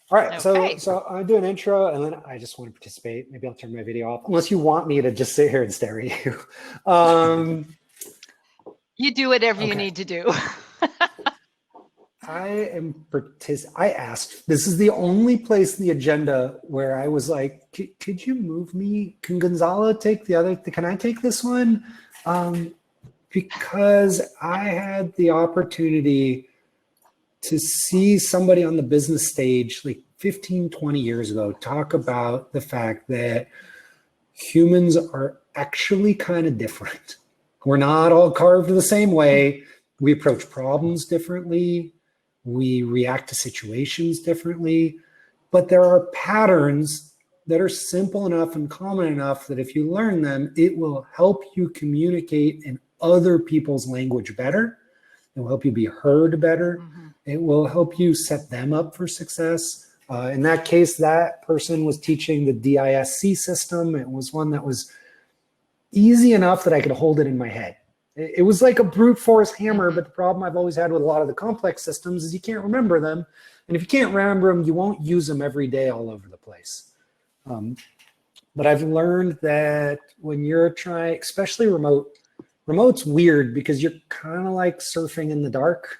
All right, Okay. so I do an intro, and then I just want to participate. Maybe I'll turn my video off, unless you want me to just sit here and stare at you. You do whatever you Okay. need to do. I asked. This is the only place in the agenda where I was like, "Could you move me? Can Gonzalo take the other? Can I take this one?" Because I had the opportunity to see somebody on the business stage like 15, 20 years ago talk about the fact that humans are actually kind of different. We're not all carved the same way. We approach problems differently. We react to situations differently. But there are patterns that are simple enough and common enough that if you learn them, it will help you communicate in other people's language better. It will help you be heard better. Mm-hmm. It will help you set them up for success. In that case, that person was teaching the DISC system. It was one that was easy enough that I could hold it in my head. It was like a brute force hammer, but the problem I've always had with a lot of the complex systems is you can't remember them. And if you can't remember them, you won't use them every day all over the place. But I've learned that when you're trying, especially remote's weird because you're kind of like surfing in the dark.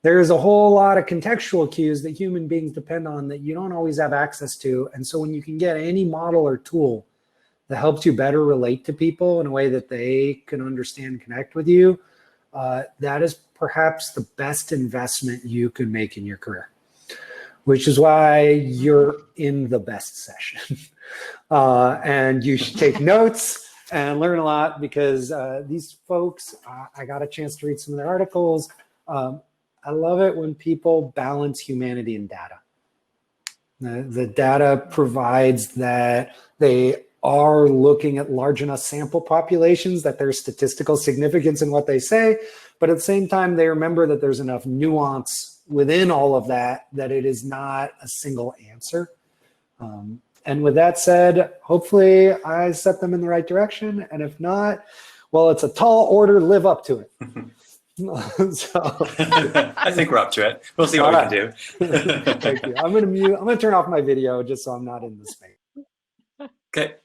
There's a whole lot of contextual cues that human beings depend on that you don't always have access to. And so when you can get any model or tool that helps you better relate to people in a way that they can understand and connect with you, that is perhaps the best investment you can make in your career, which is why you're in the best session. And you should take notes and learn a lot because these folks, I got a chance to read some of their articles. I love it when people balance humanity and data. The data provides that they are looking at large enough sample populations that there's statistical significance in what they say, but at the same time, they remember that there's enough nuance within all of that, that it is not a single answer. And with that said, hopefully I set them in the right direction. And if not, well, it's a tall order, live up to it. So I think we're up to it. We'll see what we can do. Thank you. I'm gonna turn off my video just so I'm not in the space. Okay.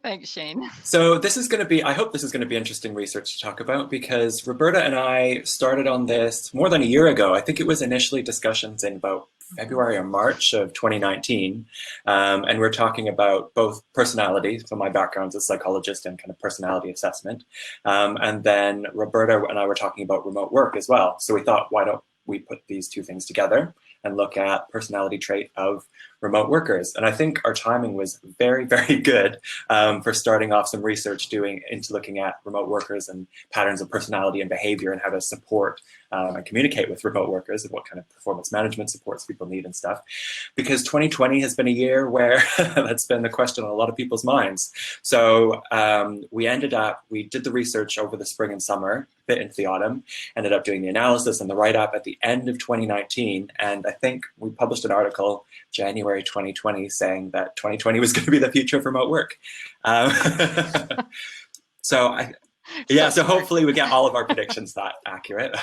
Thanks, Shane. So this is going to be, I hope this is going to be interesting research to talk about because Roberta and I started on this more than a year ago. I think it was initially discussions in about February or March of 2019. And we're talking about both personality. So my background is a psychologist and kind of personality assessment. And then Roberta and I were talking about remote work as well. So we thought, why don't we put these two things together and look at personality trait of remote workers. And I think our timing was very, very good for starting off some research into looking at remote workers and patterns of personality and behavior and how to support and communicate with remote workers and what kind of performance management supports people need and stuff. Because 2020 has been a year where that's been the question on a lot of people's minds. So we did the research over the spring and summer, a bit into the autumn, ended up doing the analysis and the write-up at the end of 2019. And I think we published an article January 2020 saying that 2020 was going to be the future of remote work. So hopefully we get all of our predictions that accurate.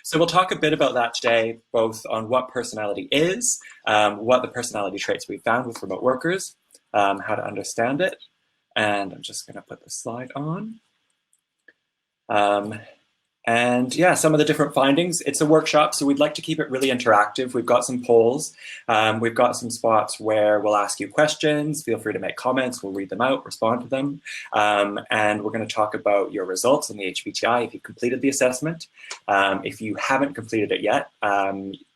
So we'll talk a bit about that today, both on what personality is, what the personality traits we found with remote workers, how to understand it. And I'm just going to put the slide on. And yeah, some of the different findings. It's a workshop, so we'd like to keep it really interactive. We've got some polls. We've got some spots where we'll ask you questions. Feel free to make comments. We'll read them out, respond to them. And we're going to talk about your results in the HBTI if you completed the assessment. If you haven't completed it yet,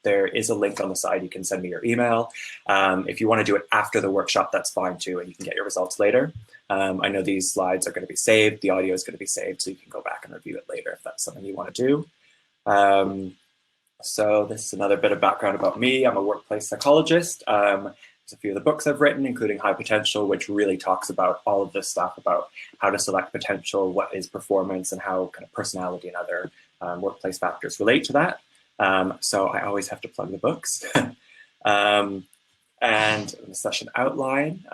there is a link on the side. You can send me your email. If you want to do it after the workshop, that's fine too, and you can get your results later. I know these slides are going to be saved. The audio is going to be saved, so you can go back and review it later if that's something you want to do. So this is another bit of background about me. I'm a workplace psychologist. There's a few of the books I've written, including High Potential, which really talks about all of this stuff about how to select potential, what is performance, and how kind of personality and other workplace factors relate to that. So I always have to plug the books. And the session outline.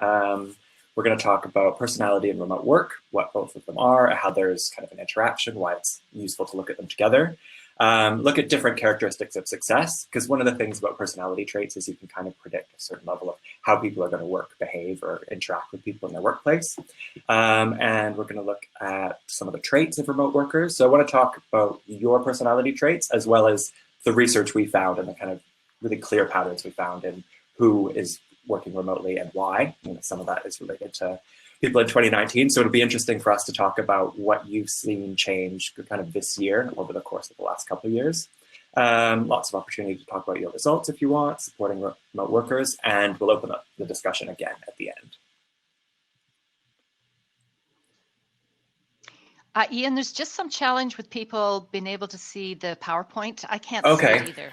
We're going to talk about personality and remote work, what both of them are, how there's kind of an interaction, why it's useful to look at them together. look at different characteristics of success, because one of the things about personality traits is you can kind of predict a certain level of how people are going to work, behave, or interact with people in their workplace. And we're going to look at some of the traits of remote workers. So I want to talk about your personality traits, as well as the research we found and the kind of really clear patterns we found in who is working remotely and why. And some of that is related to people in 2019. So it'll be interesting for us to talk about what you've seen change kind of this year over the course of the last couple of years. Lots of opportunity to talk about your results if you want, supporting remote workers, and we'll open up the discussion again at the end. Ian, there's just some challenge with people being able to see the PowerPoint. I can't see it either.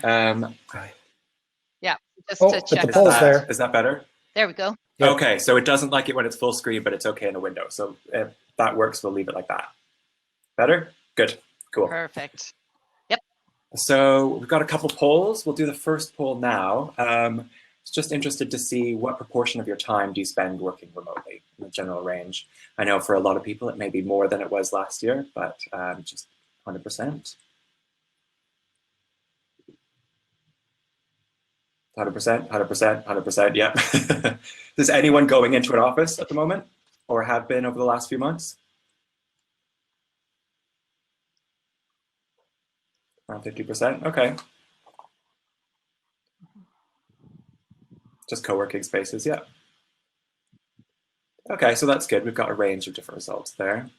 Yeah, just to check. The poll's there. Is that better? There we go. Yep. Okay, so it doesn't like it when it's full screen, but it's okay in a window. So if that works, we'll leave it like that. Better? Good. Cool. Perfect. Yep. So we've got a couple polls. We'll do the first poll now. It's just interested to see what proportion of your time do you spend working remotely in the general range. I know for a lot of people it may be more than it was last year, but just 100%. 100%, yep. Is anyone going into an office at the moment or have been over the last few months? Around 50%, okay. Just co-working spaces, yeah. Okay, so that's good. We've got a range of different results there.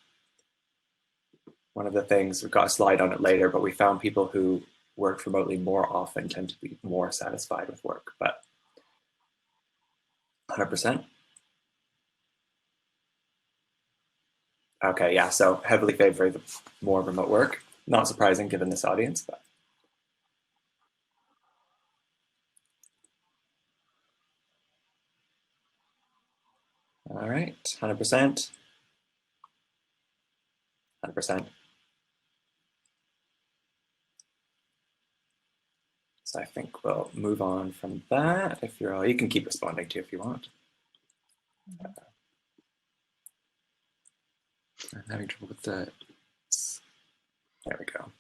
One of the things, we've got a slide on it later, but we found people who worked remotely more often tend to be more satisfied with work, but 100%. Okay, yeah, so heavily favor more remote work. Not surprising given this audience, but. All right, 100%. 100%. So I think we'll move on from that. If you're all, you can keep responding to if you want. I'm having trouble with the. There we go.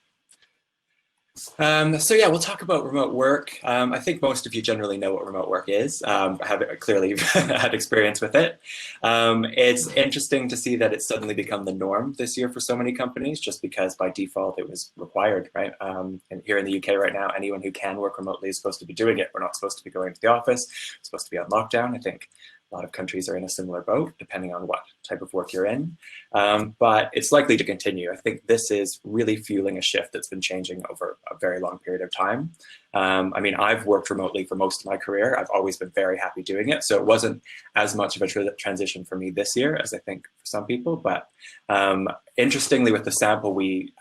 So yeah, we'll talk about remote work. I think most of you generally know what remote work is. Have clearly had experience with it. It's interesting to see that it's suddenly become the norm this year for so many companies, just because by default it was required, right? And here in the UK right now, anyone who can work remotely is supposed to be doing it. We're not supposed to be going to the office. We're supposed to be on lockdown. I think a lot of countries are in a similar boat, depending on what type of work you're in. But it's likely to continue. I think this is really fueling a shift that's been changing over a very long period of time. I mean, I've worked remotely for most of my career. I've always been very happy doing it. So it wasn't as much of a transition for me this year as I think for some people. But interestingly, with the sample we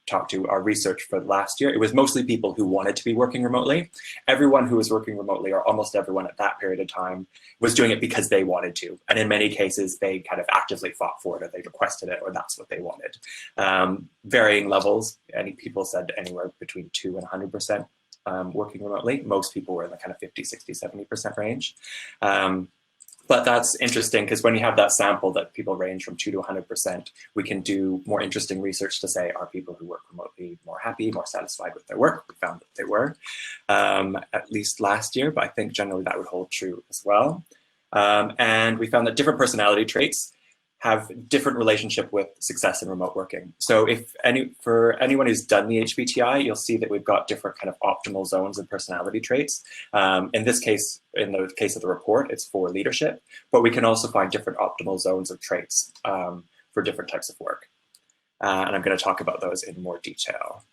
talked to, our research for last year, it was mostly people who wanted to be working remotely. Everyone who was working remotely, or almost everyone at that period of time, was doing it because they wanted to. And in many cases, they kind of actively fought for it, or they requested it, or that's what they wanted. Varying levels, people said anywhere between 2 and 100% working remotely. Most people were in the kind of 50, 60, 70% range. But that's interesting because when you have that sample that people range from 2 to 100%, we can do more interesting research to say, are people who work remotely more happy, more satisfied with their work? We found that they were, at least last year, but I think generally that would hold true as well. And we found that different personality traits have different relationship with success in remote working. So for anyone who's done the HBTI, you'll see that we've got different kind of optimal zones of personality traits. In this case, in the case of the report, it's for leadership, but we can also find different optimal zones of traits for different types of work. And I'm going to talk about those in more detail.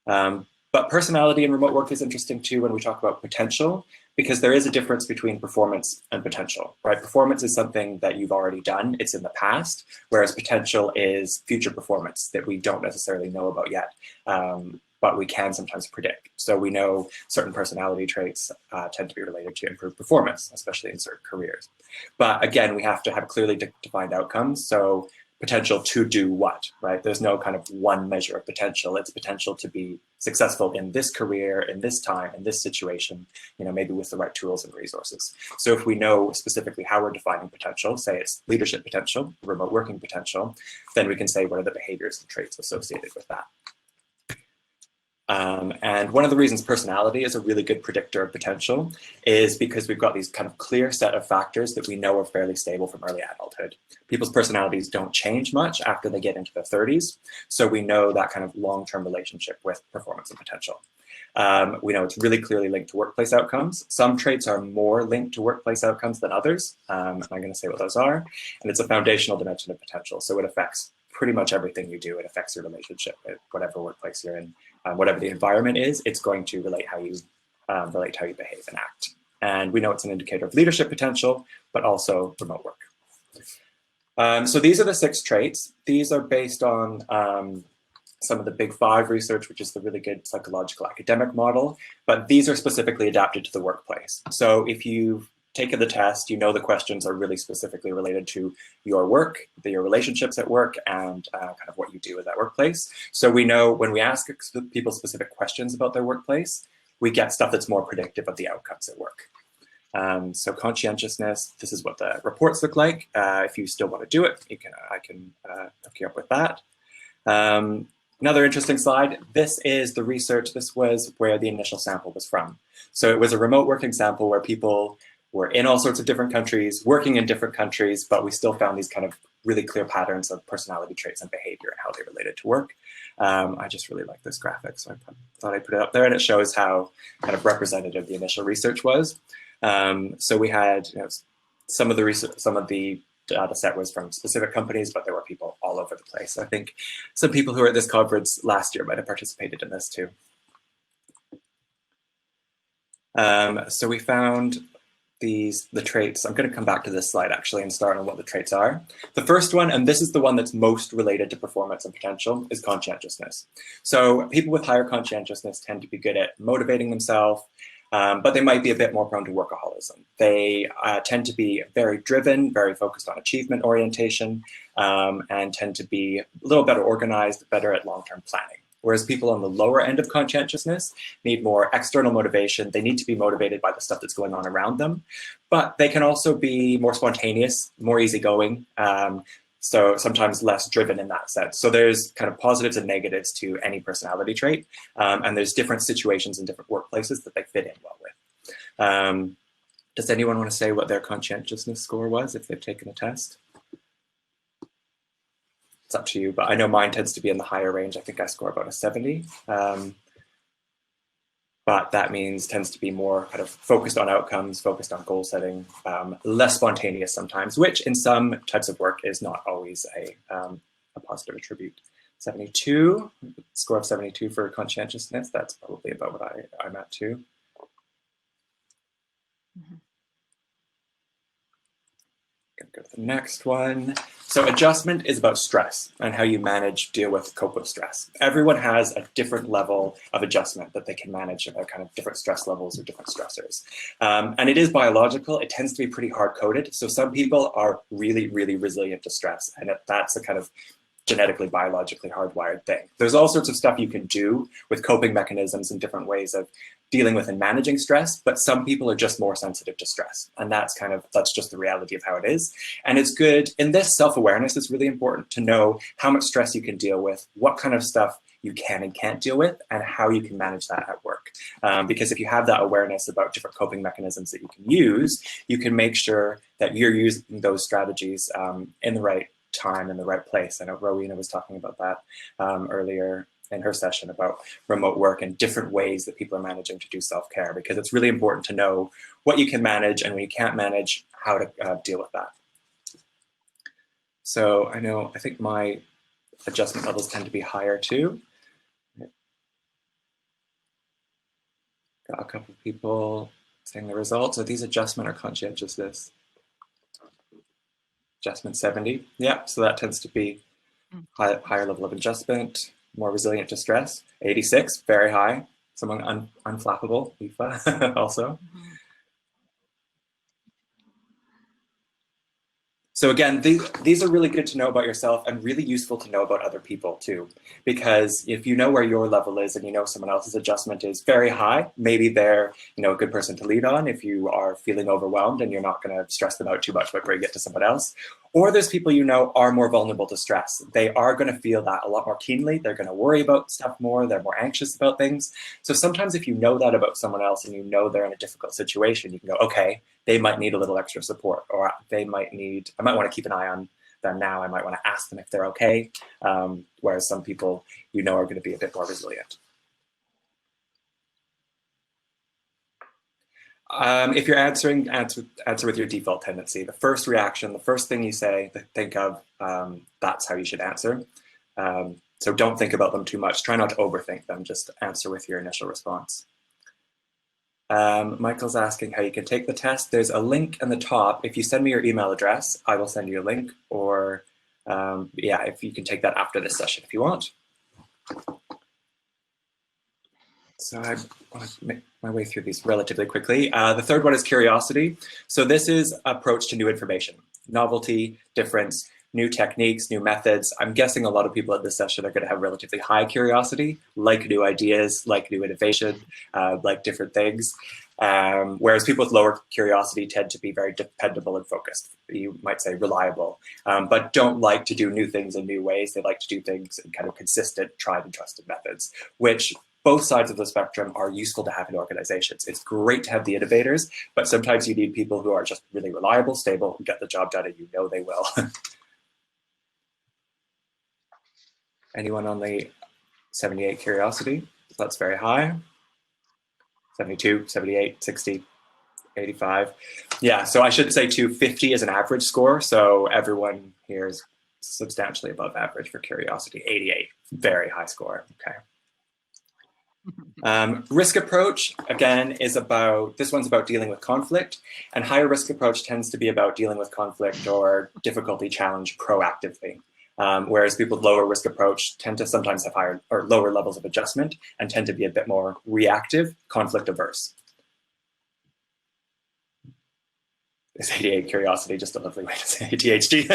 But personality in remote work is interesting too when we talk about potential, because there is a difference between performance and potential, right? Performance is something that you've already done, it's in the past, whereas potential is future performance that we don't necessarily know about yet, but we can sometimes predict. So we know certain personality traits tend to be related to improved performance, especially in certain careers. But again, we have to have clearly defined outcomes. So potential to do what, right? There's no kind of one measure of potential. It's potential to be successful in this career, in this time, in this situation, maybe with the right tools and resources. So if we know specifically how we're defining potential, say it's leadership potential, remote working potential, then we can say what are the behaviors and traits associated with that. And one of the reasons personality is a really good predictor of potential is because we've got these kind of clear set of factors that we know are fairly stable from early adulthood. People's personalities don't change much after they get into their 30s. So we know that kind of long-term relationship with performance and potential. We know it's really clearly linked to workplace outcomes. Some traits are more linked to workplace outcomes than others. And I'm going to say what those are. And it's a foundational dimension of potential. So it affects pretty much everything you do. It affects your relationship at whatever workplace you're in. Whatever the environment is, it's going to relate how you behave and act. And we know it's an indicator of leadership potential, but also remote work. So these are the 6 traits. These are based on some of the Big 5 research, which is the really good psychological academic model, but these are specifically adapted to the workplace. So if you've taken the test, you know the questions are really specifically related to your work, your relationships at work, and kind of what you do in that workplace. So we know when we ask people specific questions about their workplace, we get stuff that's more predictive of the outcomes at work. So conscientiousness, this is what the reports look like. If you still want to do it, I can hook you up with that. Another interesting slide, this is the research, this was where the initial sample was from. So it was a remote working sample where people were in all sorts of different countries, working in different countries, but we still found these kind of really clear patterns of personality traits and behavior and how they related to work. I just really like this graphic, so I thought I'd put it up there, and it shows how kind of representative the initial research was. So we had some of the data set was from specific companies, but there were people all over the place. I think some people who were at this conference last year might have participated in this too. So we found the traits. I'm going to come back to this slide actually and start on what the traits are. The first one, and this is the one that's most related to performance and potential, is conscientiousness. So people with higher conscientiousness tend to be good at motivating themselves, but they might be a bit more prone to workaholism. They tend to be very driven, very focused on achievement orientation, and tend to be a little better organized, better at long-term planning. Whereas people on the lower end of conscientiousness need more external motivation. They need to be motivated by the stuff that's going on around them, but they can also be more spontaneous, more easygoing, so sometimes less driven in that sense. So there's kind of positives and negatives to any personality trait, and there's different situations and different workplaces that they fit in well with. Does anyone want to say what their conscientiousness score was if they've taken a test? It's up to you, but I know mine tends to be in the higher range. I think I score about a 70. But that means tends to be more kind of focused on outcomes, focused on goal setting, less spontaneous sometimes, which in some types of work is not always a positive attribute. 72, score of 72 for conscientiousness. That's probably about what I'm at too. Mm-hmm. Go to the next one. So adjustment is about stress and how you deal with, cope with stress. Everyone has a different level of adjustment that they can manage about kind of different stress levels or different stressors. And it is biological. It tends to be pretty hard-coded. So some people are really, really resilient to stress, and that's a kind of genetically, biologically hardwired thing. There's all sorts of stuff you can do with coping mechanisms and different ways of dealing with and managing stress, but some people are just more sensitive to stress. And that's just the reality of how it is. And it's good, in this self-awareness, it's really important to know how much stress you can deal with, what kind of stuff you can and can't deal with, and how you can manage that at work. Because if you have that awareness about different coping mechanisms that you can use, you can make sure that you're using those strategies in the right time in the right place. I know Rowena was talking about that earlier in her session about remote work and different ways that people are managing to do self-care, because it's really important to know what you can manage and when you can't manage, how to deal with that. So I think my adjustment levels tend to be higher too. Got a couple of people saying the results. Are these adjustment or conscientiousness? Adjustment 70, yeah, so that tends to be higher level of adjustment, more resilient to stress. 86, very high, someone unflappable, IFA also. So again, these are really good to know about yourself and really useful to know about other people too, because if you know where your level is and you know someone else's adjustment is very high, maybe they're a good person to lead on if you are feeling overwhelmed and you're not going to stress them out too much before you get to someone else. Or there's people you know are more vulnerable to stress. They are going to feel that a lot more keenly. They're going to worry about stuff more. They're more anxious about things. So sometimes if you know that about someone else and you know they're in a difficult situation, you can go, okay, they might need a little extra support, or I might want to keep an eye on them now. I might want to ask them if they're okay. Whereas some people you know are going to be a bit more resilient. If you're answer with your default tendency. The first reaction, the first thing you say, think of, that's how you should answer. So don't think about them too much. Try not to overthink them. Just answer with your initial response. Michael's asking how you can take the test. There's a link in the top. If you send me your email address, I will send you a link. Or yeah, if you can take that after this session if you want. So I want to make my way through these relatively quickly. The third one is curiosity. So this is approach to new information, novelty, difference, new techniques, new methods. I'm guessing a lot of people at this session are going to have relatively high curiosity, like new ideas, like new innovation, like different things. Whereas people with lower curiosity tend to be very dependable and focused. You might say reliable, but don't like to do new things in new ways. They like to do things in kind of consistent, tried and trusted methods, which both sides of the spectrum are useful to have in organizations. It's great to have the innovators, but sometimes you need people who are just really reliable, stable, and get the job done, and you know they will. Anyone on the 78 curiosity? That's very high. 72, 78, 60, 85. Yeah, so I should say 250 is an average score. So everyone here is substantially above average for curiosity. 88, very high score, okay. Risk approach, again, is about, this one's about dealing with conflict, and higher risk approach tends to be about dealing with conflict or difficulty challenge proactively. Whereas people with lower risk approach tend to sometimes have higher or lower levels of adjustment and tend to be a bit more reactive, conflict averse. Is 88 curiosity just a lovely way to say ADHD?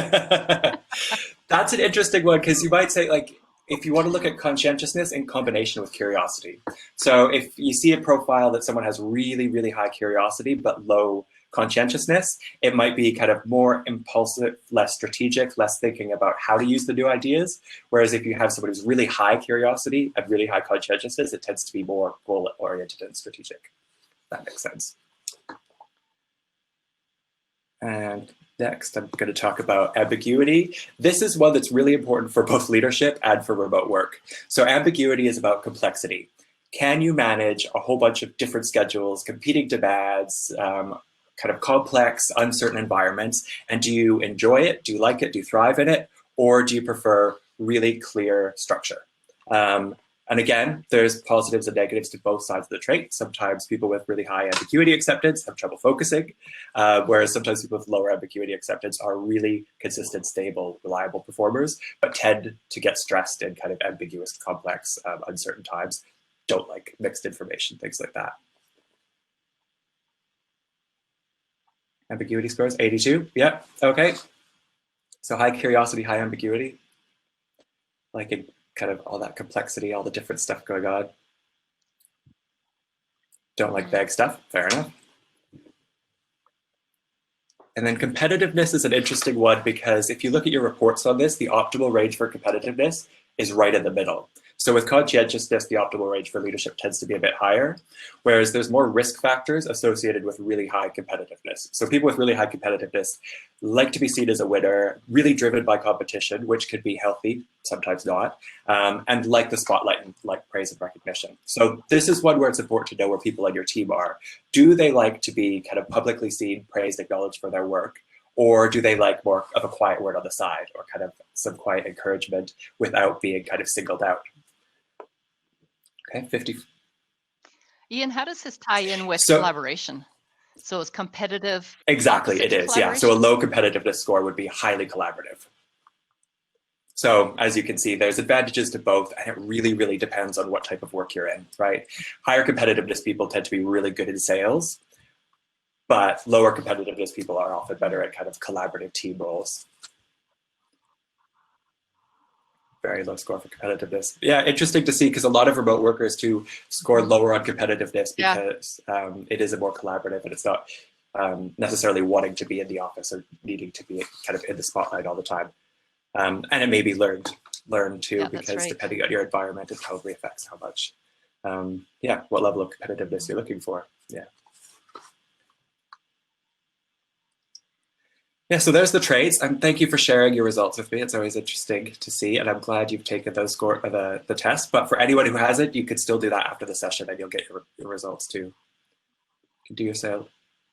That's an interesting one, because you might say, like, if you want to look at conscientiousness in combination with curiosity. So if you see a profile that someone has really, really high curiosity but low conscientiousness, it might be kind of more impulsive, less strategic, less thinking about how to use the new ideas. Whereas if you have someone who's really high curiosity and really high conscientiousness, it tends to be more goal-oriented and strategic. That makes sense. And next, I'm going to talk about ambiguity. This is one that's really important for both leadership and for remote work. So ambiguity is about complexity. Can you manage a whole bunch of different schedules, competing demands, kind of complex, uncertain environments? And do you enjoy it? Do you like it? Do you thrive in it? Or do you prefer really clear structure? And again, there's positives and negatives to both sides of the trait. Sometimes people with really high ambiguity acceptance have trouble focusing, whereas sometimes people with lower ambiguity acceptance are really consistent, stable, reliable performers, but tend to get stressed in kind of ambiguous, complex, uncertain times, don't like mixed information, things like that. Ambiguity scores, 82, yeah, okay. So high curiosity, high ambiguity, like a kind of all that complexity, all the different stuff going on. Don't like vague stuff, fair enough. And then competitiveness is an interesting one, because if you look at your reports on this, the optimal range for competitiveness is right in the middle. So with conscientiousness, the optimal range for leadership tends to be a bit higher, whereas there's more risk factors associated with really high competitiveness. So people with really high competitiveness like to be seen as a winner, really driven by competition, which could be healthy, sometimes not, and like the spotlight and like praise and recognition. So this is one where it's important to know where people on your team are. Do they like to be kind of publicly seen, praised, acknowledged for their work? Or do they like more of a quiet word on the side, or kind of some quiet encouragement without being kind of singled out? Okay, 50. Ian, how does this tie in with collaboration? So it's competitive. Exactly, it is, yeah. So a low competitiveness score would be highly collaborative. So as you can see, there's advantages to both, and it really, really depends on what type of work you're in, right? Higher competitiveness people tend to be really good in sales, but lower competitiveness people are often better at kind of collaborative team roles. Very low score for competitiveness. Yeah, interesting to see, because a lot of remote workers too score lower on competitiveness because it is a more collaborative, and it's not necessarily wanting to be in the office or needing to be kind of in the spotlight all the time. And it may be learned too, because depending on your environment, it probably affects how much, what level of competitiveness you're looking for. Yeah, so there's the traits, and thank you for sharing your results with me. It's always interesting to see, and I'm glad you've taken those the test. But for anyone who hasn't, you could still do that after the session, and you'll get your results too. You can do your sales.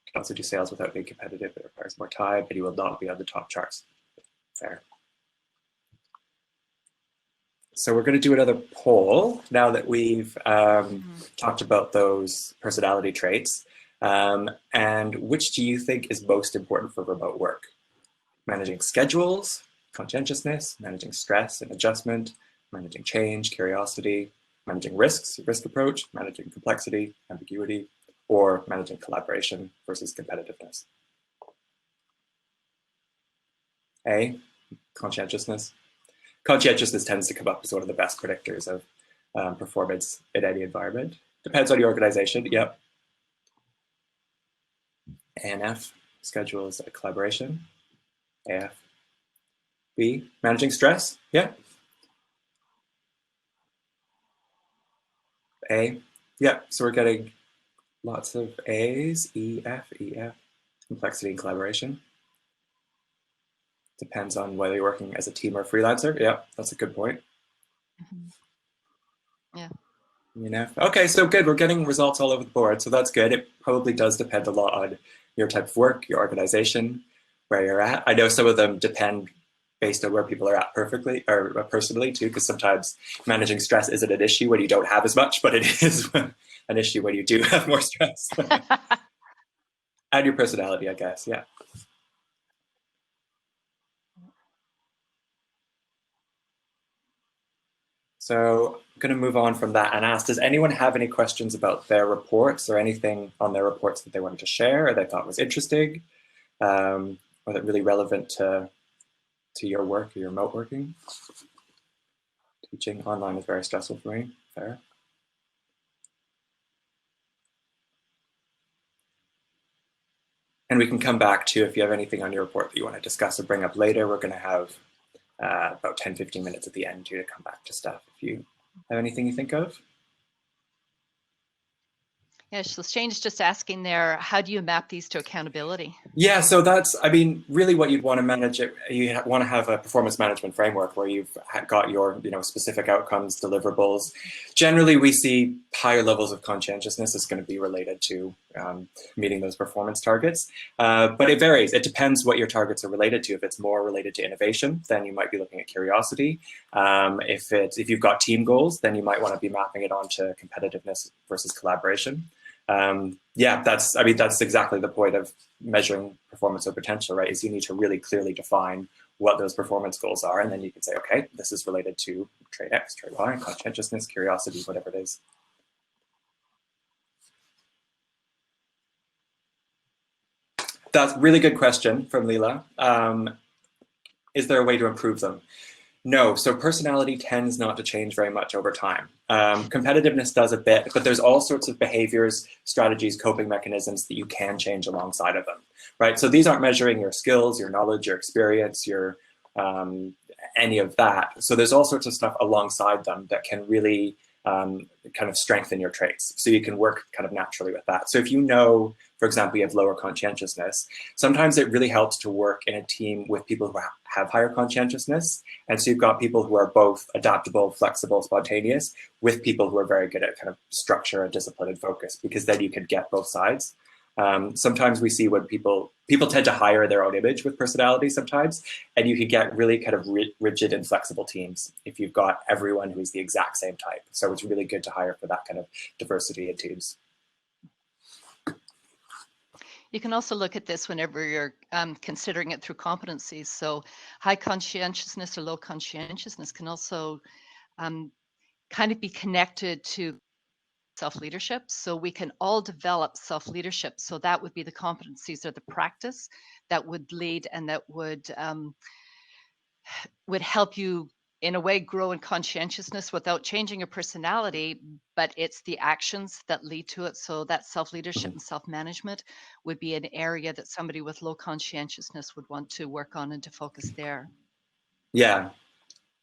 You can also do sales without being competitive. It requires more time, but you will not be on the top charts. Fair. So we're going to do another poll now that we've talked about those personality traits. And which do you think is most important for remote work? Managing schedules, conscientiousness, managing stress and adjustment, managing change, curiosity, managing risks, risk approach, managing complexity, ambiguity, or managing collaboration versus competitiveness? A, conscientiousness. Conscientiousness tends to come up as one of the best predictors of performance in any environment. Depends on your organization, yep. ANF, schedules a collaboration. AF. B, managing stress, yeah. A, yeah, so we're getting lots of A's, EF, complexity and collaboration. Depends on whether you're working as a team or freelancer. Yeah, that's a good point. Yeah. Okay, so good. We're getting results all over the board, so that's good. It probably does depend a lot on your type of work, your organization, where you're at. I know some of them depend based on where people are at personally too, because sometimes managing stress isn't an issue when you don't have as much, but it is an issue when you do have more stress. And your personality, I guess, yeah. So I'm going to move on from that and ask, does anyone have any questions about their reports or anything on their reports that they wanted to share or they thought was interesting or that really relevant to your work or your remote working? Teaching online is very stressful for me. Fair. And we can come back to if you have anything on your report that you want to discuss or bring up later. We're going to have about 10-15 minutes at the end here to come back to stuff if you have anything you think of. Yeah, so Shane's just asking there, how do you map these to accountability? Yeah, so that's, I mean, really what you'd want to manage it, you want to have a performance management framework where you've got your, specific outcomes, deliverables. Generally, we see higher levels of conscientiousness is going to be related to meeting those performance targets. But it varies. It depends what your targets are related to. If it's more related to innovation, then you might be looking at curiosity. If you've got team goals, then you might want to be mapping it onto competitiveness versus collaboration. That's exactly the point of measuring performance or potential, right? Is you need to really clearly define what those performance goals are, and then you can say, okay, this is related to trait X, trait Y, conscientiousness, curiosity, whatever it is. That's a really good question from Leela. Is there a way to improve them? No, so personality tends not to change very much over time. Competitiveness does a bit, but there's all sorts of behaviors, strategies, coping mechanisms that you can change alongside of them, right? So these aren't measuring your skills, your knowledge, your experience, your any of that. So there's all sorts of stuff alongside them that can really kind of strengthen your traits. So you can work kind of naturally with that. So if you know, for example, you have lower conscientiousness, sometimes it really helps to work in a team with people who have higher conscientiousness. And so you've got people who are both adaptable, flexible, spontaneous, with people who are very good at kind of structure and discipline and focus, because then you can get both sides. Sometimes we see when people tend to hire their own image with personality sometimes, and you can get really kind of rigid and flexible teams if you've got everyone who's the exact same type. So it's really good to hire for that kind of diversity in teams. You can also look at this whenever you're considering it through competencies. So high conscientiousness or low conscientiousness can also kind of be connected to self-leadership. So we can all develop self-leadership. So that would be the competencies or the practice that would lead and that would help you in a way, grow in conscientiousness without changing your personality, but it's the actions that lead to it. So that self-leadership and self-management would be an area that somebody with low conscientiousness would want to work on and to focus there. Yeah.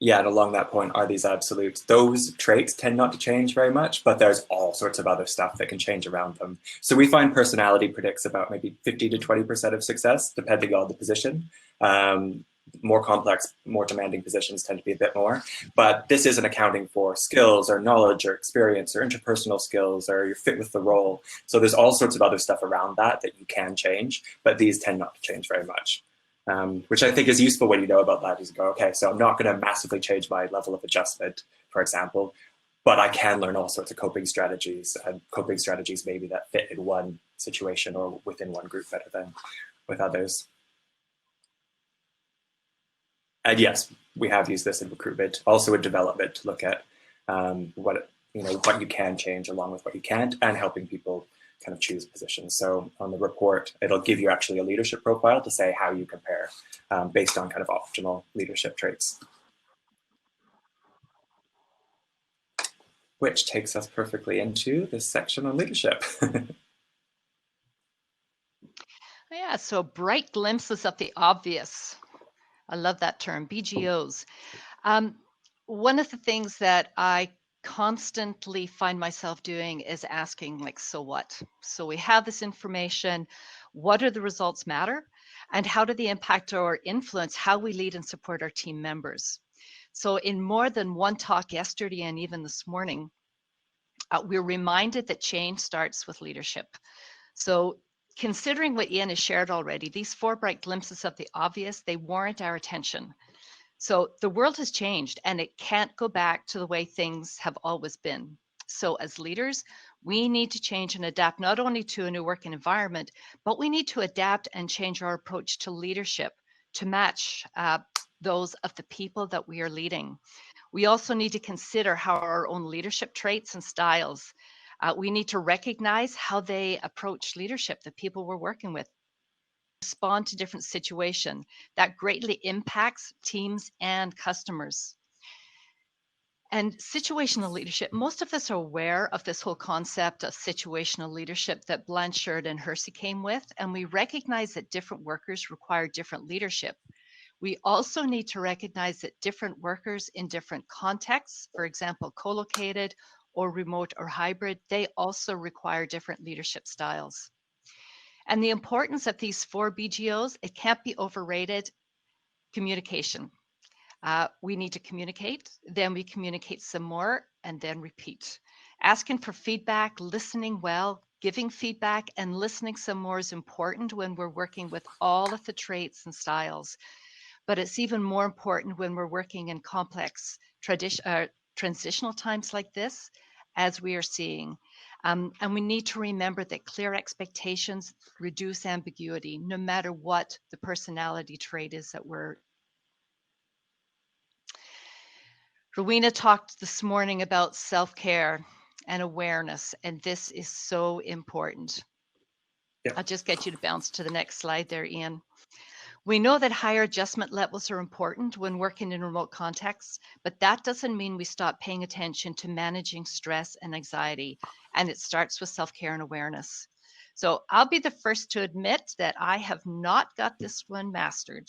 Yeah, and along that point are these absolutes. Those traits tend not to change very much, but there's all sorts of other stuff that can change around them. So we find personality predicts about maybe 50 to 20% of success, depending on the position. More complex, more demanding positions tend to be a bit more. But this isn't accounting for skills or knowledge or experience or interpersonal skills or your fit with the role. So there's all sorts of other stuff around that you can change, but these tend not to change very much. Which I think is useful when you know about that. Is go, okay, so I'm not going to massively change my level of adjustment, for example, but I can learn all sorts of coping strategies, and coping strategies maybe that fit in one situation or within one group better than with others. And yes, we have used this in recruitment, also in development, to look at what you can change along with what you can't, and helping people kind of choose positions. So on the report, it'll give you actually a leadership profile to say how you compare based on kind of optimal leadership traits. Which takes us perfectly into this section on leadership. Yeah, so bright glimpses of the obvious. I love that term, BGOs. One of the things that I constantly find myself doing is asking, like, so what? So we have this information. What are the results matter? And how do they impact or influence how we lead and support our team members? So in more than one talk yesterday and even this morning, we're reminded that change starts with leadership. So considering what Ian has shared already, these 4 bright glimpses of the obvious, they warrant our attention. So the world has changed and it can't go back to the way things have always been. So as leaders, we need to change and adapt not only to a new working environment, but we need to adapt and change our approach to leadership to match those of the people that we are leading. We also need to consider how our own leadership traits and styles, we need to recognize how they approach leadership, the people we're working with, respond to different situations. That greatly impacts teams and customers. And situational leadership, most of us are aware of this whole concept of situational leadership that Blanchard and Hersey came with, and we recognize that different workers require different leadership. We also need to recognize that different workers in different contexts, for example, co-located or remote or hybrid, they also require different leadership styles. And the importance of these 4 BGOs, it can't be overrated. Communication. We need to communicate, then we communicate some more, and then repeat. Asking for feedback, listening well, giving feedback, and listening some more is important when we're working with all of the traits and styles. But it's even more important when we're working in complex transitional times like this, as we are seeing. And we need to remember that clear expectations reduce ambiguity, no matter what the personality trait is that we're. Rowena talked this morning about self-care and awareness, and this is so important. Yeah. I'll just get you to bounce to the next slide there, Ian. We know that higher adjustment levels are important when working in remote contexts, but that doesn't mean we stop paying attention to managing stress and anxiety, and it starts with self-care and awareness. So I'll be the first to admit that I have not got this one mastered.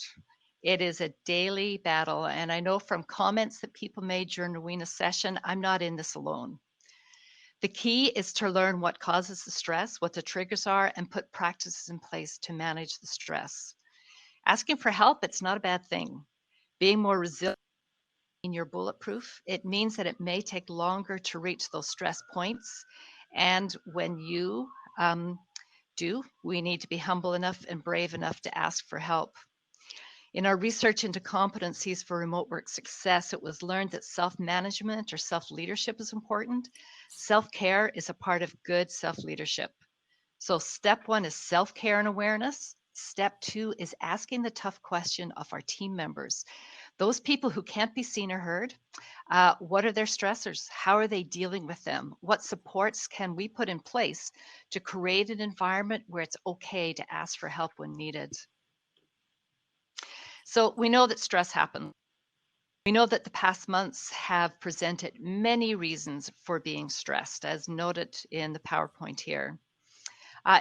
It is a daily battle, and I know from comments that people made during Rowena's session, I'm not in this alone. The key is to learn what causes the stress, what the triggers are, and put practices in place to manage the stress. Asking for help, it's not a bad thing. Being more resilient in your bulletproof, it means that it may take longer to reach those stress points. And when you do, we need to be humble enough and brave enough to ask for help. In our research into competencies for remote work success, it was learned that self-management or self-leadership is important. Self-care is a part of good self-leadership. So step 1 is self-care and awareness. Step 2 is asking the tough question of our team members. Those people who can't be seen or heard, what are their stressors? How are they dealing with them? What supports can we put in place to create an environment where it's okay to ask for help when needed? So we know that stress happens. We know that the past months have presented many reasons for being stressed, as noted in the PowerPoint here.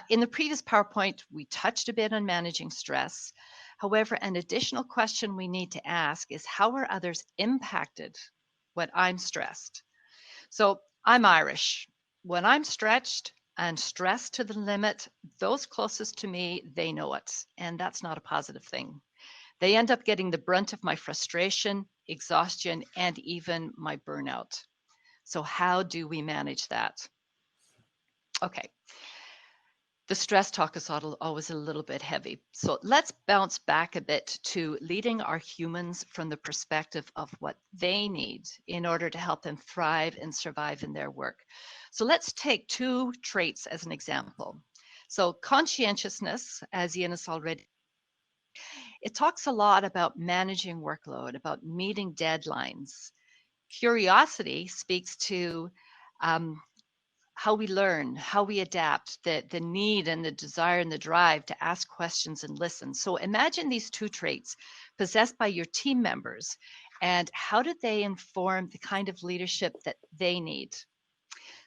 In the previous PowerPoint, we touched a bit on managing stress. However, an additional question we need to ask is, how are others impacted when I'm stressed? So I'm Irish. When I'm stretched and stressed to the limit, those closest to me, they know it. And that's not a positive thing. They end up getting the brunt of my frustration, exhaustion, and even my burnout. So how do we manage that? Okay. The stress talk is always a little bit heavy. So let's bounce back a bit to leading our humans from the perspective of what they need in order to help them thrive and survive in their work. So let's take two traits as an example. So conscientiousness, as Ian has already, it talks a lot about managing workload, about meeting deadlines. Curiosity speaks to how we learn, how we adapt, the need and the desire and the drive to ask questions and listen. So imagine these two traits possessed by your team members, and how do they inform the kind of leadership that they need?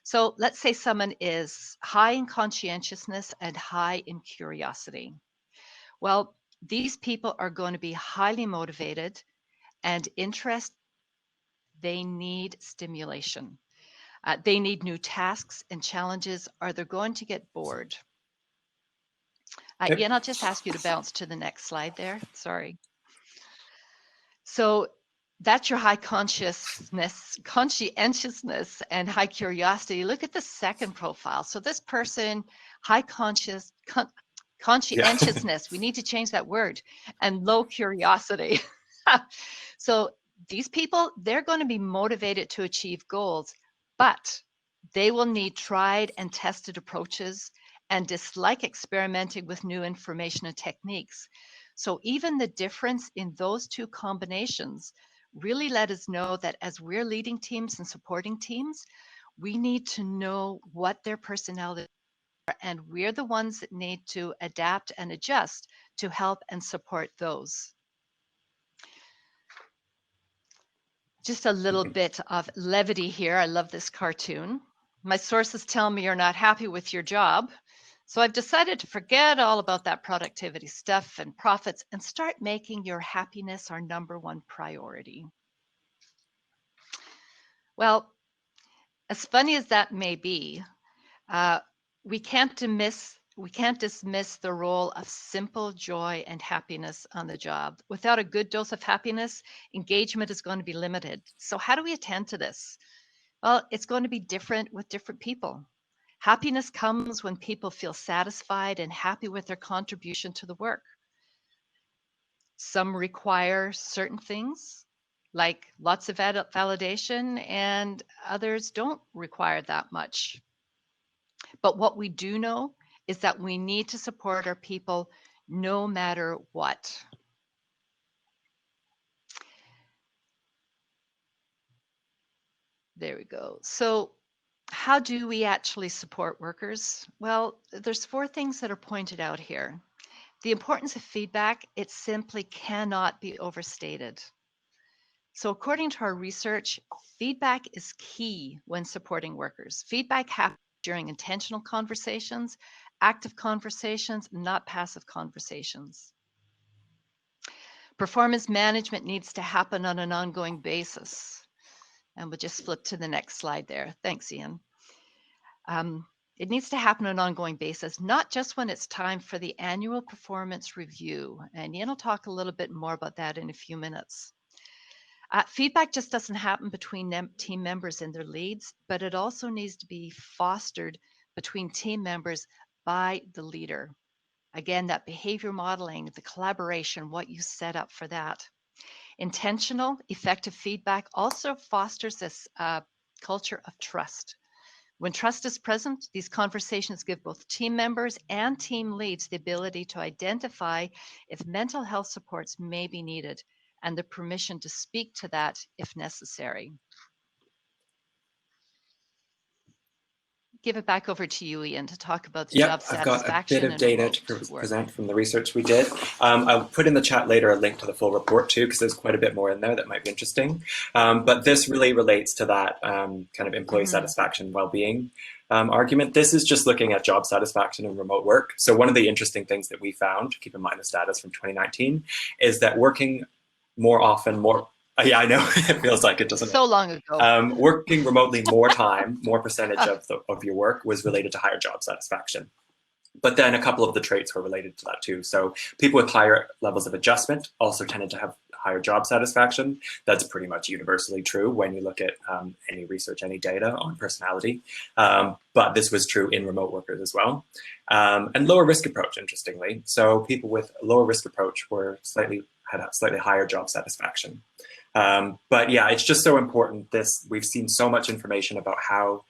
So let's say someone is high in conscientiousness and high in curiosity. Well, these people are going to be highly motivated and interested. They need stimulation. They need new tasks and challenges, or they're going to get bored. Ian, I'll just ask you to bounce to the next slide there. Sorry. So that's your high conscientiousness and high curiosity. Look at the second profile. So this person, high conscientiousness, we need to change that word, and low curiosity. So these people, they're going to be motivated to achieve goals, but they will need tried and tested approaches and dislike experimenting with new information and techniques. So even the difference in those two combinations really let us know that as we're leading teams and supporting teams, we need to know what their personality are, and we're the ones that need to adapt and adjust to help and support those. Just a little bit of levity here. I love this cartoon. My sources tell me you're not happy with your job. So I've decided to forget all about that productivity stuff and profits and start making your happiness our #1 priority. Well, as funny as that may be, we can't dismiss the role of simple joy and happiness on the job. Without a good dose of happiness, engagement is going to be limited. So how do we attend to this? Well, it's going to be different with different people. Happiness comes when people feel satisfied and happy with their contribution to the work. Some require certain things, like lots of validation, and others don't require that much. But what we do know is that we need to support our people no matter what. There we go. So how do we actually support workers? Well, there's 4 things that are pointed out here. The importance of feedback, it simply cannot be overstated. So according to our research, feedback is key when supporting workers. Feedback happens during intentional conversations, active conversations, not passive conversations. Performance management needs to happen on an ongoing basis. And we'll just flip to the next slide there. Thanks, Ian. It needs to happen on an ongoing basis, not just when it's time for the annual performance review. And Ian will talk a little bit more about that in a few minutes. Feedback just doesn't happen between team members and their leads, but it also needs to be fostered between team members by the leader. Again, that behavior modeling, the collaboration, what you set up for that. Intentional, effective feedback also fosters this culture of trust. When trust is present, these conversations give both team members and team leads the ability to identify if mental health supports may be needed and the permission to speak to that if necessary. give it back over to you, Ian, to talk about the Yep, job I've got a satisfaction bit of and data remote to work. present from the research we did. I'll put in the chat later a link to the full report too, because there's quite a bit more in there that might be interesting. But this really relates to that kind of employee satisfaction, well-being argument. This is just looking at job satisfaction and remote work. So one of the interesting things that we found, keep in mind the status from 2019, is that working more often, yeah, I know it feels like it doesn't. So long ago. Working remotely more time, more percentage of your work was related to higher job satisfaction. But then a couple of the traits were related to that too. So people with higher levels of adjustment also tended to have higher job satisfaction. That's pretty much universally true when you look at any research, any data on personality. But this was true in remote workers as well. And lower risk approach, interestingly. So people with lower risk approach had a slightly higher job satisfaction. But yeah, it's just so important. We've seen so much information about how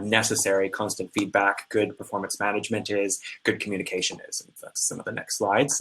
necessary constant feedback, good performance management is, good communication is. And that's some of the next slides.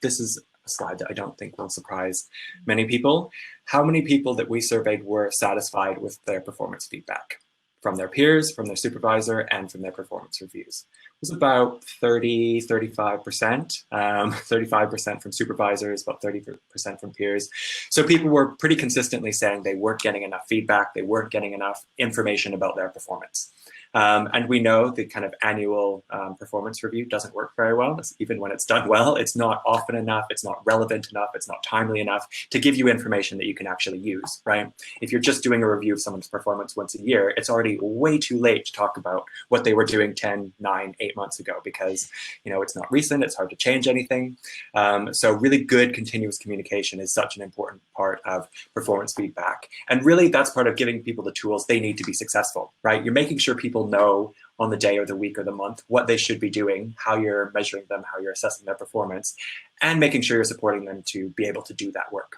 This is a slide that I don't think will surprise many people. How many people that we surveyed were satisfied with their performance feedback from their peers, from their supervisor, and from their performance reviews? It was about 35%, 35% from supervisors, about 30% from peers. So people were pretty consistently saying they weren't getting enough feedback, they weren't getting enough information about their performance. And we know the kind of annual performance review doesn't work very well. Even when it's done well, it's not often enough, it's not relevant enough, it's not timely enough to give you information that you can actually use, right? If you're just doing a review of someone's performance once a year, it's already way too late to talk about what they were doing 10, 9, 8 months ago, because it's not recent, it's hard to change anything. So really good continuous communication is such an important part of performance feedback. And really that's part of giving people the tools they need to be successful, right? You're making sure people know on the day or the week or the month what they should be doing, how you're measuring them, how you're assessing their performance, and making sure you're supporting them to be able to do that work.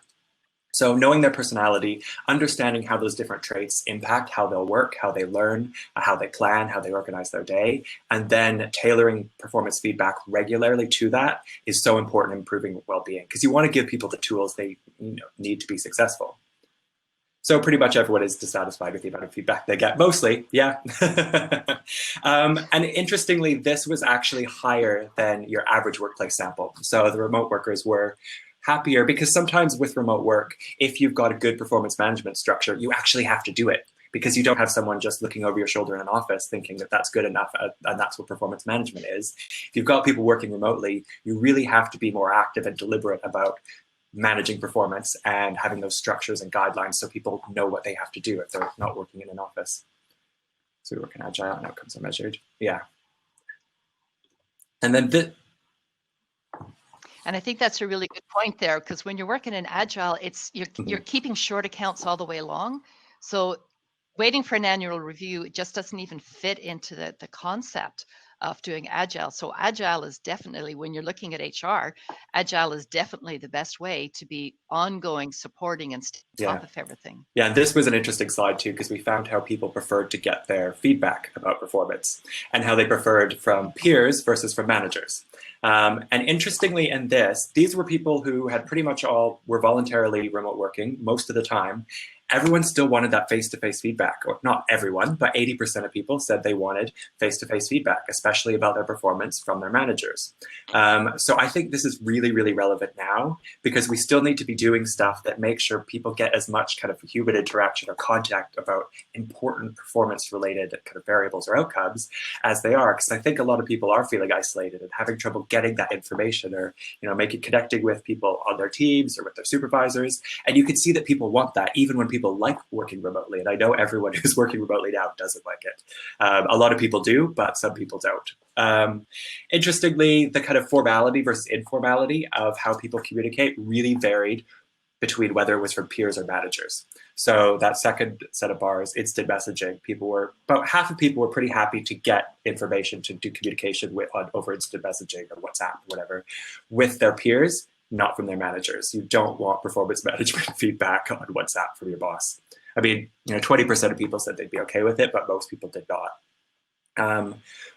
So knowing their personality, understanding how those different traits impact how they'll work, how they learn, how they plan, how they organize their day, and then tailoring performance feedback regularly to that is so important in improving well-being, because you want to give people the tools they need to be successful. So pretty much everyone is dissatisfied with the amount of feedback they get, mostly, yeah. And interestingly, this was actually higher than your average workplace sample. So the remote workers were happier, because sometimes with remote work, if you've got a good performance management structure, you actually have to do it, because you don't have someone just looking over your shoulder in an office thinking that that's good enough and that's what performance management is. If you've got people working remotely, you really have to be more active and deliberate about managing performance and having those structures and guidelines so people know what they have to do if they're not working in an office. So we work in Agile and outcomes are measured. Yeah. And then And I think that's a really good point there, because when you're working in Agile, you're keeping short accounts all the way along. So waiting for an annual review, it just doesn't even fit into the concept of doing Agile. So Agile is definitely, when you're looking at HR, Agile is definitely the best way to be ongoing, supporting, and staying on top of everything. Yeah, and this was an interesting slide too, because we found how people preferred to get their feedback about performance and how they preferred from peers versus from managers. And interestingly in these were people who had pretty much were voluntarily remote working most of the time. Everyone still wanted that face-to-face feedback, or not everyone, but 80% of people said they wanted face-to-face feedback, especially about their performance from their managers. So I think this is really, really relevant now, because we still need to be doing stuff that makes sure people get as much kind of human interaction or contact about important performance-related kind of variables or outcomes as they are, because I think a lot of people are feeling isolated and having trouble getting that information, or connecting with people on their teams or with their supervisors. And you can see that people want that, even when people like working remotely. And I know everyone who's working remotely now doesn't like it. A lot of people do, but some people don't. Interestingly, the kind of formality versus informality of how people communicate really varied between whether it was from peers or managers. So that second set of bars, instant messaging, about half of people were pretty happy to get information, to do communication over instant messaging or WhatsApp, whatever, with their peers, not from their managers. You don't want performance management feedback on WhatsApp from your boss. I mean, 20% of people said they'd be okay with it, but most people did not.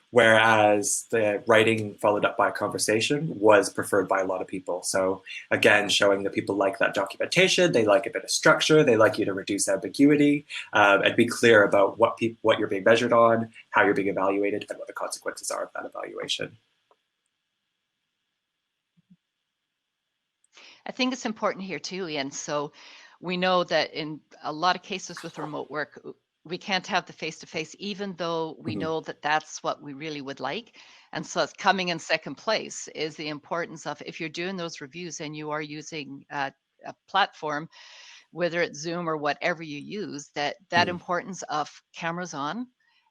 Whereas the writing followed up by a conversation was preferred by a lot of people. So again, showing that people like that documentation, they like a bit of structure, they like you to reduce ambiguity, and be clear about what you're being measured on, how you're being evaluated, and what the consequences are of that evaluation. I think it's important here too, Ian. So we know that in a lot of cases with remote work, we can't have the face-to-face, even though we know that that's what we really would like. And so it's coming in second place is the importance of, if you're doing those reviews and you are using a platform, whether it's Zoom or whatever you use, that importance of cameras on.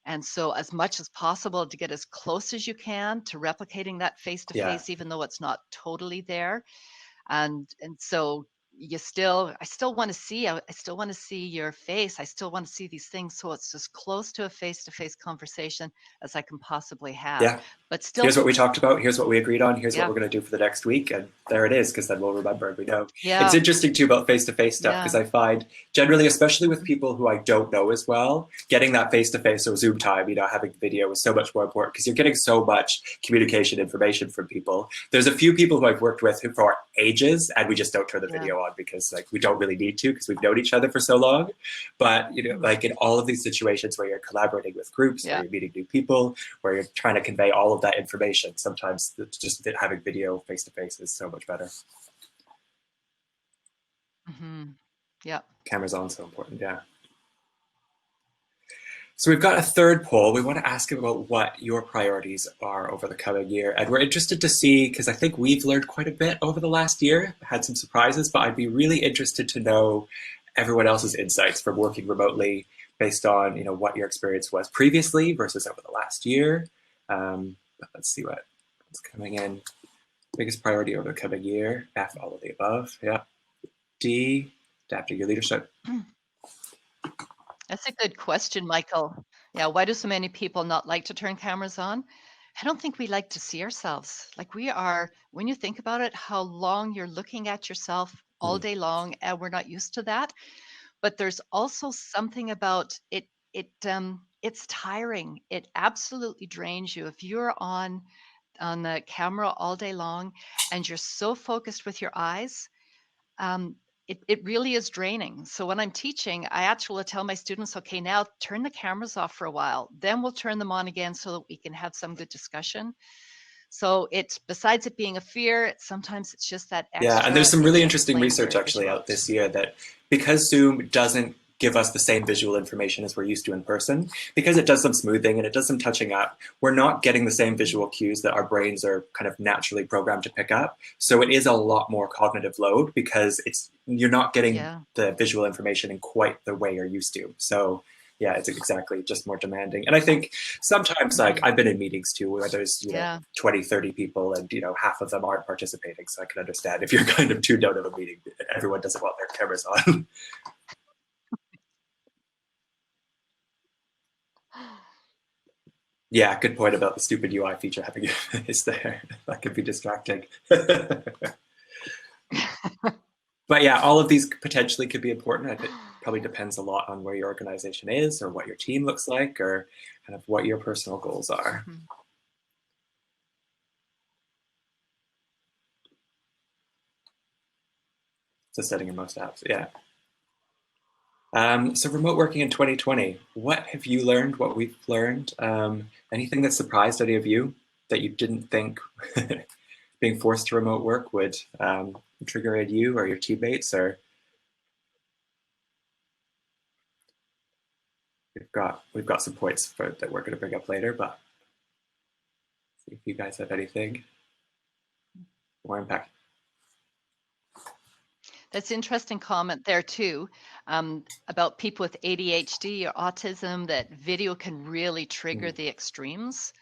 And so as much as possible to get as close as you can to replicating that face-to-face, even though it's not totally there. And so I still want to see your face. I still want to see these things. So it's as close to a face-to-face conversation as I can possibly have. Yeah. But still, here's what we talked about. Here's what we agreed on. Here's what we're going to do for the next week. And there it is, because then we'll remember and we know. It's interesting too about face-to-face stuff, because I find generally, especially with people who I don't know as well, getting that face-to-face or Zoom time, having video is so much more important, because you're getting so much communication information from people. There's a few people who I've worked with who for ages, and we just don't turn the video on because we don't really need to, because we've known each other for so long. But like in all of these situations where you're collaborating with groups, where you're meeting new people, where you're trying to convey all of that information, sometimes just having video face-to-face is so much better. Yeah. Cameras on, so important. Yeah. So we've got a third poll. We want to ask about what your priorities are over the coming year. And we're interested to see, because I think we've learned quite a bit over the last year, had some surprises, but I'd be really interested to know everyone else's insights from working remotely based on, what your experience was previously versus over the last year. But let's see what's coming in. Biggest priority over the coming year. F, all of the above. Yeah. D, adapting your leadership. That's a good question, Michael. Yeah, why do so many people not like to turn cameras on? I don't think we like to see ourselves. Like when you think about it, how long you're looking at yourself all day long, and we're not used to that. But there's also something about it. It's tiring. It absolutely drains you. If you're on the camera all day long and you're so focused with your eyes, it really is draining. So when I'm teaching, I actually tell my students, okay, now turn the cameras off for a while, then we'll turn them on again so that we can have some good discussion. So besides it being a fear, sometimes it's just that extra. Yeah, and there's some really interesting research actually out this year that because Zoom doesn't give us the same visual information as we're used to in person, because it does some smoothing and it does some touching up, we're not getting the same visual cues that our brains are kind of naturally programmed to pick up. So it is a lot more cognitive load, because you're not getting the visual information in quite the way you're used to. So yeah, it's exactly just more demanding. And I think sometimes, like, I've been in meetings too where there's 20, 30 people and half of them aren't participating. So I can understand if you're kind of tuned out of a meeting, everyone doesn't want their cameras on. Yeah, good point about the stupid UI feature having your face there. That could be distracting. But yeah, all of these potentially could be important. It probably depends a lot on where your organization is, or what your team looks like, or kind of what your personal goals are. It's a setting in most apps, yeah. So remote working in 2020, what have you learned, what we've learned? Anything that surprised any of you that you didn't think being forced to remote work would trigger in you or your teammates? Or we've got some points that we're going to bring up later, but see if you guys have anything more impact. That's an interesting comment there too, about people with ADHD or autism, that video can really trigger the extremes.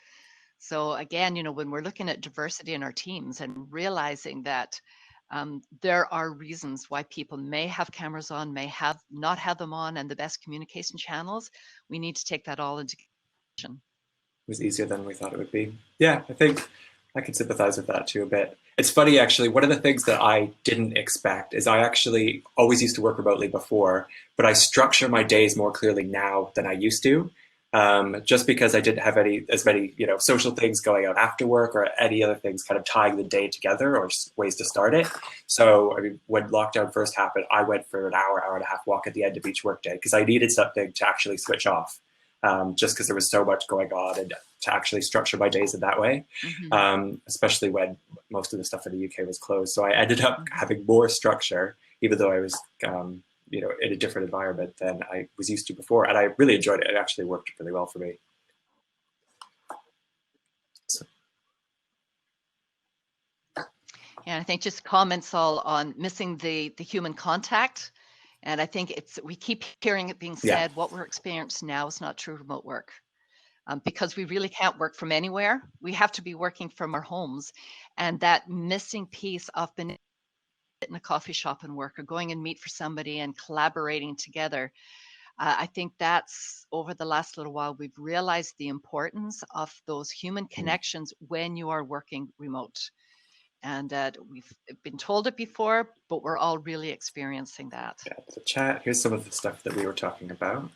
So again, when we're looking at diversity in our teams and realizing that there are reasons why people may have cameras on, may not have them on, and the best communication channels, we need to take that all into consideration. It was easier than we thought it would be. Yeah, I think I can sympathize with that too a bit. It's funny, actually, one of the things that I didn't expect is I actually always used to work remotely before, but I structure my days more clearly now than I used to. just because I didn't have as many social things going on after work or any other things kind of tying the day together or ways to start it. So I mean, when lockdown first happened, I went for an hour and a half walk at the end of each workday because I needed something to actually switch off, just because there was so much going on, and to actually structure my days in that way, especially when most of the stuff in the UK was closed. So I ended up having more structure, even though I was in a different environment than I was used to before. And I really enjoyed it. It actually worked really well for me. So. Yeah, I think just comments all on missing the human contact. And I think we keep hearing it being said, what we're experiencing now is not true remote work. Because we really can't work from anywhere. We have to be working from our homes. And that missing piece of being in a coffee shop and work, or going and meet for somebody and collaborating together. I think that's over the last little while, we've realized the importance of those human connections when you are working remote. And we've been told it before, but we're all really experiencing that. Yeah, the chat, here's some of the stuff that we were talking about.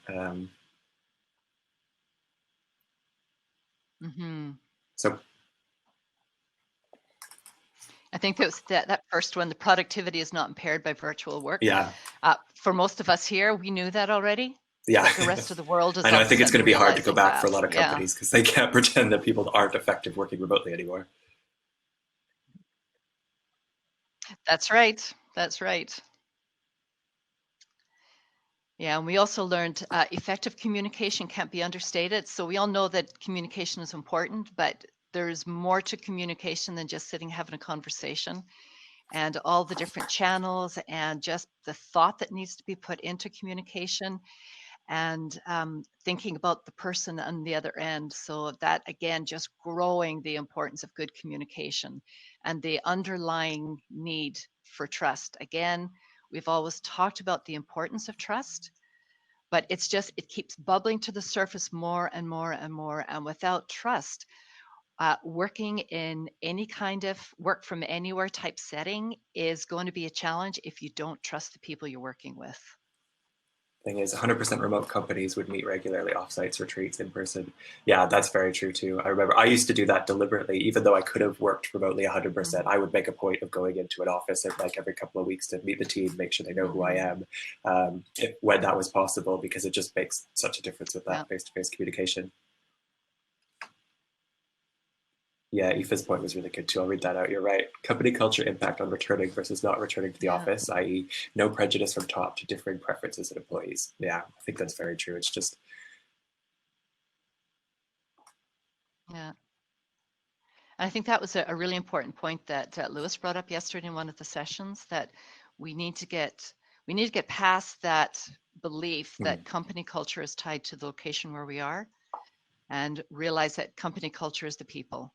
So I think that first one, the productivity is not impaired by virtual work. Yeah. For most of us here, we knew that already. Yeah. But the rest of the world is I know, I think it's going to be hard to go back that. for a lot of companies because they can't pretend that people aren't effective working remotely anymore. That's right. That's right. Yeah, and we also learned effective communication can't be understated. So we all know that communication is important, but there's more to communication than just sitting having a conversation, and all the different channels and just the thought that needs to be put into communication, and thinking about the person on the other end. So that, again, just growing the importance of good communication and the underlying need for trust. Again, we've always talked about the importance of trust, but it keeps bubbling to the surface more and more and more. And without trust, working in any kind of work from anywhere type setting is going to be a challenge if you don't trust the people you're working with. Thing is, 100% remote companies would meet regularly, offsites, retreats, in person. Yeah, that's very true too. I remember I used to do that deliberately, even though I could have worked remotely 100%. I would make a point of going into an office every couple of weeks to meet the team, make sure they know who I am, when that was possible, because it just makes such a difference with that face-to-face communication. Yeah, Aoife's point was really good too. I'll read that out. You're right. Company culture impact on returning versus not returning to the office, i.e. no prejudice from top to differing preferences in employees. Yeah, I think that's very true. It's just... Yeah. I think that was a really important point that Lewis brought up yesterday in one of the sessions, that we need to get past that belief that company culture is tied to the location where we are, and realize that company culture is the people.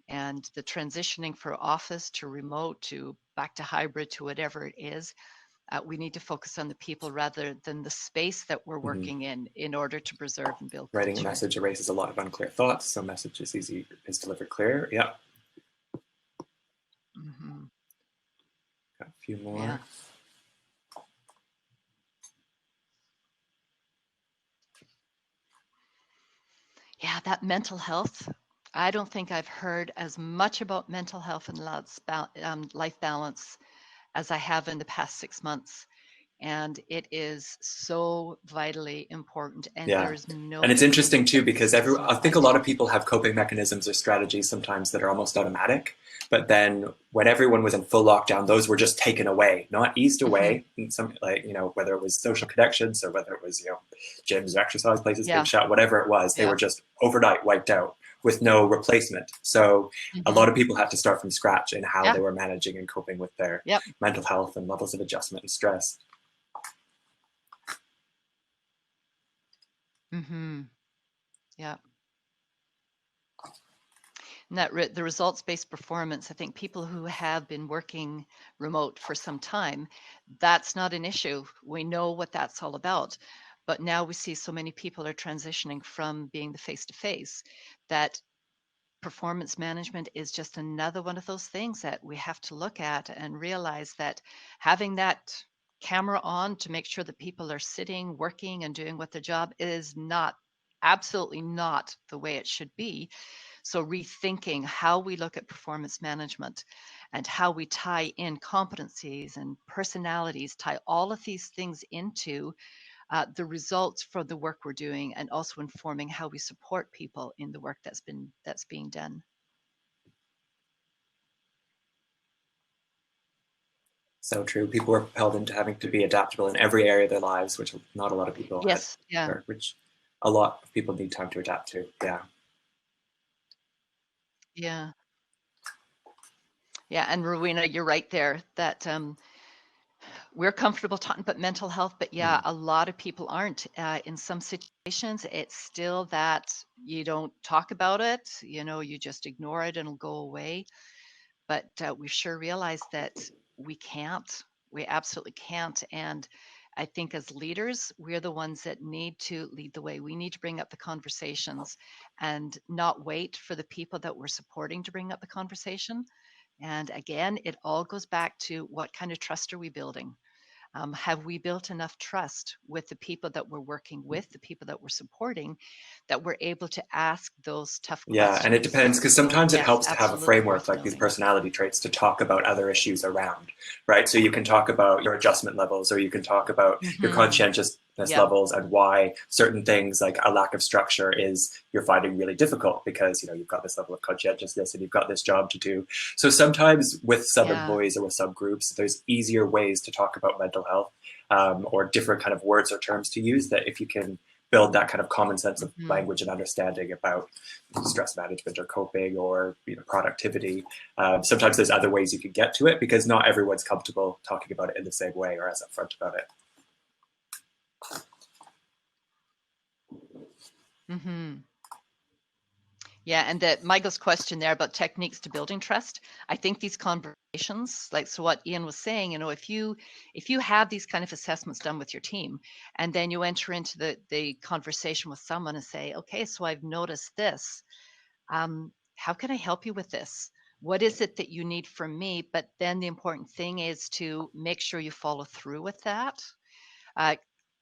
And the transitioning from office to remote to back to hybrid to whatever it is, we need to focus on the people rather than the space that we're working in order to preserve and build culture. Writing a message erases a lot of unclear thoughts, so message is delivered clear. Yeah. Got a few more. Yeah. Yeah, that mental health. I don't think I've heard as much about mental health and life balance as I have in the past 6 months. And it is so vitally important. And there's no... And it's interesting too, because I think a lot of people have coping mechanisms or strategies sometimes that are almost automatic. But then when everyone was in full lockdown, those were just taken away, not eased away. And some, whether it was social connections or whether it was, gyms or exercise places being shut, whatever it was, they were just overnight wiped out with no replacement. So a lot of people had to start from scratch in how they were managing and coping with their mental health and levels of adjustment and stress. Yeah. And that the results-based performance, I think people who have been working remote for some time, that's not an issue. We know what that's all about. But now we see so many people are transitioning from being the face-to-face, that performance management is just another one of those things that we have to look at and realize that having that camera on to make sure that people are sitting, working, and doing what their job is not absolutely not the way it should be. So rethinking how we look at performance management and how we tie in competencies and personalities, tie all of these things into the results for the work we're doing, and also informing how we support people in the work that's being done. So true. People were propelled into having to be adaptable in every area of their lives, which not a lot of people Yes, had, yeah. or which a lot of people need time to adapt to. Yeah. Yeah. Yeah, and Rowena, you're right there that we're comfortable talking about mental health, but yeah, a lot of people aren't. In some situations, it's still that you don't talk about it, you just ignore it and it'll go away. But we sure realize that we can't. We absolutely can't. And I think as leaders, we're the ones that need to lead the way. We need to bring up the conversations and not wait for the people that we're supporting to bring up the conversation. And again, it all goes back to what kind of trust are we building? Have we built enough trust with the people that we're working with, the people that we're supporting, that we're able to ask those tough Yeah, questions? and it depends, because sometimes it Yes, helps to have a absolutely framework worth like these knowing. personality traits to talk about other issues around, right? So you can talk about your adjustment levels, or you can talk about your conscientiousness levels, and why certain things like a lack of structure is you're finding really difficult because you've got this level of conscientiousness and you've got this job to do. So sometimes with sub-employees or with subgroups, there's easier ways to talk about mental health, or different kind of words or terms to use, that if you can build that kind of common sense of language and understanding about stress management or coping or productivity. Sometimes there's other ways you can get to it, because not everyone's comfortable talking about it in the same way or as upfront about it. Yeah, and that Michael's question there about techniques to building trust, I think these conversations, like so what Ian was saying, if you have these kind of assessments done with your team, and then you enter into the conversation with someone and say, okay, so I've noticed this. How can I help you with this? What is it that you need from me? But then the important thing is to make sure you follow through with that.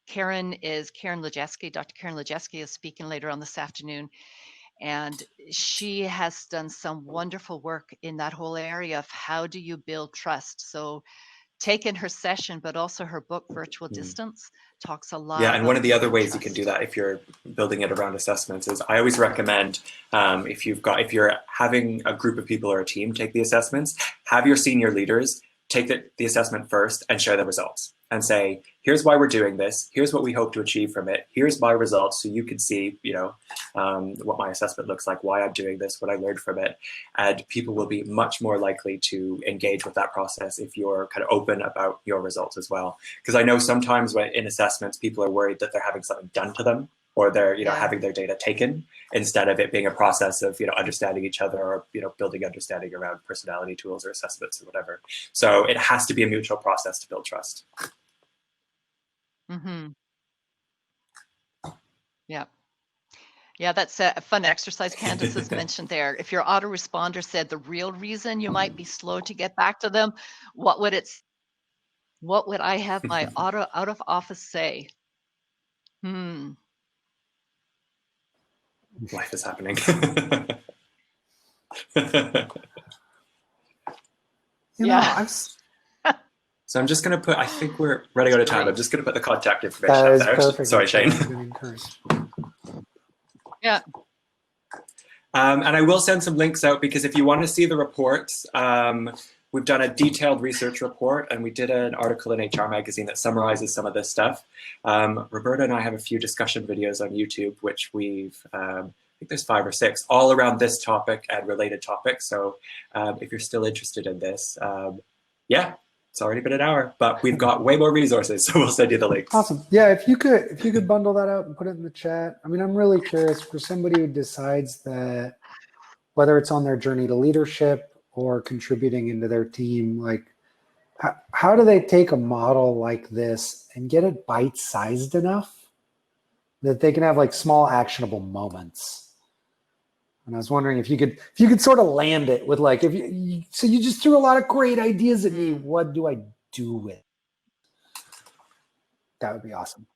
Karen Lejeski, Dr. Karen Lejeski is speaking later on this afternoon. And she has done some wonderful work in that whole area of how do you build trust. So take in her session, but also her book, Virtual Distance, talks a lot about and one of the other ways trust. you can do that if you're building it around assessments is I always recommend, if you're having a group of people or a team take the assessments, have your senior leaders take the assessment first and share the results and say, here's why we're doing this. Here's what we hope to achieve from it. Here's my results. So you can see, what my assessment looks like, why I'm doing this, what I learned from it. And people will be much more likely to engage with that process if you're kind of open about your results as well. Because I know sometimes when in assessments, people are worried that they're having something done to them, or they're having their data taken, instead of it being a process of understanding each other, or building understanding around personality tools or assessments or whatever. So it has to be a mutual process to build trust. Yeah, that's a fun exercise Candace has mentioned there. If your autoresponder said the real reason you might be slow to get back to them, what would I have my out of office say? Life is happening. So I'm just going to put, I think we're running out of time. I'm just going to put the contact information up there. Perfect. Sorry, Shane. Yeah. And I will send some links out, because if you want to see the reports, we've done a detailed research report, and we did an article in HR Magazine that summarizes some of this stuff. Roberta and I have a few discussion videos on YouTube, which we've, I think there's 5 or 6, all around this topic and related topics. So if you're still interested in this, yeah, it's already been an hour, but we've got way more resources, so we'll send you the links. Awesome. Yeah, if you could bundle that out and put it in the chat. I mean, I'm really curious for somebody who decides that, whether it's on their journey to leadership or contributing into their team, like how do they take a model like this and get it bite-sized enough that they can have like small actionable moments? And I was wondering if you could sort of land it with like, so you just threw a lot of great ideas at me. What do I do with it? That would be awesome.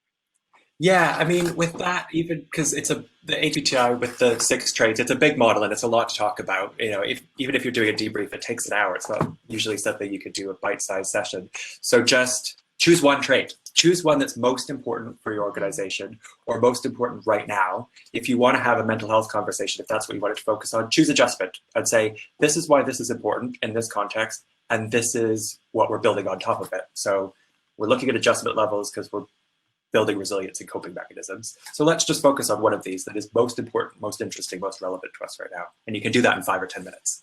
Yeah, I mean, with that, even because it's the APTI with the 6 traits, it's a big model and it's a lot to talk about. You know, even if you're doing a debrief, it takes an hour. It's not usually something you could do a bite-sized session. So just choose one trait. Choose one that's most important for your organization or most important right now. If you want to have a mental health conversation, if that's what you want to focus on, choose adjustment and say, this is why this is important in this context, and this is what we're building on top of it. So we're looking at adjustment levels because we're building resilience and coping mechanisms. So let's just focus on one of these that is most important, most interesting, most relevant to us right now. And you can do that in 5 or 10 minutes.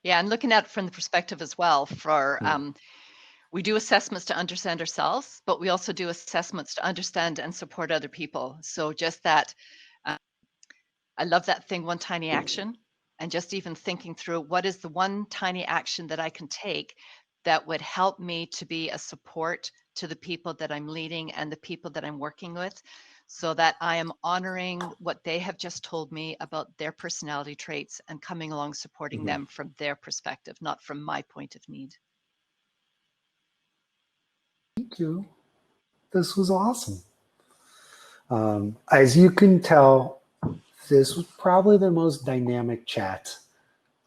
Yeah, and looking at it from the perspective as well for, we do assessments to understand ourselves, but we also do assessments to understand and support other people. So just that, I love that thing, one tiny action, and just even thinking through what is the one tiny action that I can take that would help me to be a support to the people that I'm leading and the people that I'm working with, so that I am honoring what they have just told me about their personality traits and coming along supporting them from their perspective, not from my point of need. Thank you. This was awesome. As you can tell, this was probably the most dynamic chat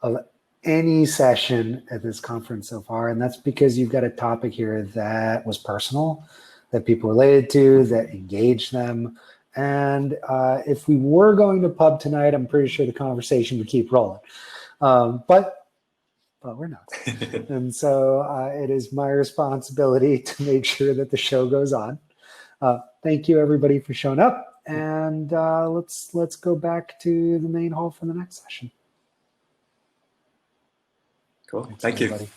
of any session at this conference so far. And that's because you've got a topic here that was personal, that people related to, that engaged them. And if we were going to pub tonight, I'm pretty sure the conversation would keep rolling. But we're not. And so it is my responsibility to make sure that the show goes on. Thank you, everybody, for showing up. And let's go back to the main hall for the next session. Cool. Thank you. Everybody.